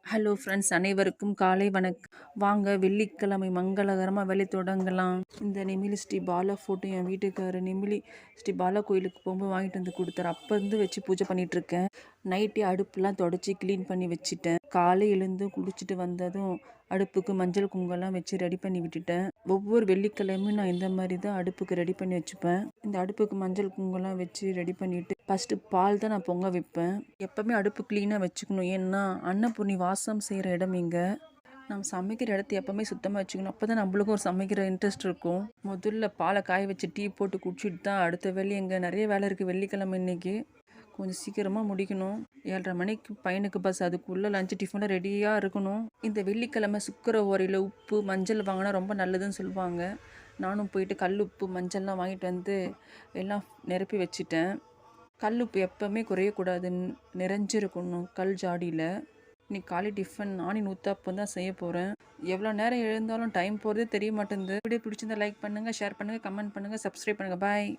Hello friends, அனைவருக்கும் காலை வணக்கம். வாங்க வெள்ளிக்கிழமை மங்களகரமாக வேலை தொடங்கலாம். இந்த நெமிலி ஸ்ரீ பாலா ஃபோட்டோ என் வீட்டுக்காரர் நெமிலி ஸ்ரீ பாலா கோயிலுக்கு போகும்போது வாங்கிட்டு வந்து கொடுத்தாரு. அப்போ இருந்து வச்சு பூஜை பண்ணிகிட்ருக்கேன். நைட்டே அடுப்புலாம் தொடச்சி க்ளீன் பண்ணி வச்சுட்டேன். காலை எழுந்து குளிச்சுட்டு வந்ததும் அடுப்புக்கு மஞ்சள் குங்குமம்லாம் வச்சு ரெடி பண்ணி விட்டுட்டேன். ஒவ்வொரு வெள்ளிக்கிழமையும் நான் இந்த மாதிரி தான் அடுப்புக்கு ரெடி பண்ணி வச்சுப்பேன். இந்த அடுப்புக்கு மஞ்சள் குங்குமம்லாம் வச்சு ரெடி பண்ணிவிட்டு ஃபஸ்ட்டு பால் தான் நான் பொங்க வைப்பேன். எப்போவுமே அடுப்பு க்ளீனாக வச்சுக்கணும். ஏன்னா அன்னபூர்ணி வாசம் செய்கிற இடம் இங்கே. நம்ம சமைக்கிற இடத்த எப்போவுமே சுத்தமாக வச்சுக்கணும். அப்போ தான் நம்மளுக்கும் ஒரு சமைக்கிற இன்ட்ரெஸ்ட் இருக்கும். முதல்ல பாலை காய வச்சு டீ போட்டு குடிச்சிட்டு தான் அடுத்த வேலையை இங்கே நிறைய வேலை இருக்குது. வெள்ளிக்கிழமை இன்றைக்கி கொஞ்சம் சீக்கிரமாக முடிக்கணும். 7:30 மணிக்கு பையனுக்கு பஸ், அதுக்குள்ளே லஞ்சு டிஃபனில் ரெடியாக இருக்கணும். இந்த வெள்ளிக்கிழமை சுக்கர ஓரையில் உப்பு மஞ்சள் வாங்கினா ரொம்ப நல்லதுன்னு சொல்லுவாங்க. நானும் போயிட்டு கல் உப்பு மஞ்சள்லாம் வாங்கிட்டு வந்து எல்லாம் நிரப்பி வச்சுட்டேன். கல் உப்பு எப்போவுமே குறையக்கூடாதுன்னு நிறைஞ்சிருக்கணும் கல் ஜாடியில். இன்னைக்கு காலை டிஃபன் ஆனியன் ஊத்தாப்பம் தான் செய்ய போகிறேன். எவ்வளோ நேரம் எழுந்தாலும் டைம் போகிறதே தெரிய மாட்டேங்குது. வீடியோ பிடிச்சிருந்தா லைக் பண்ணுங்கள், ஷேர் பண்ணுங்கள், கமெண்ட் பண்ணுங்கள், சப்ஸ்கிரைப் பண்ணுங்கள். பாய்.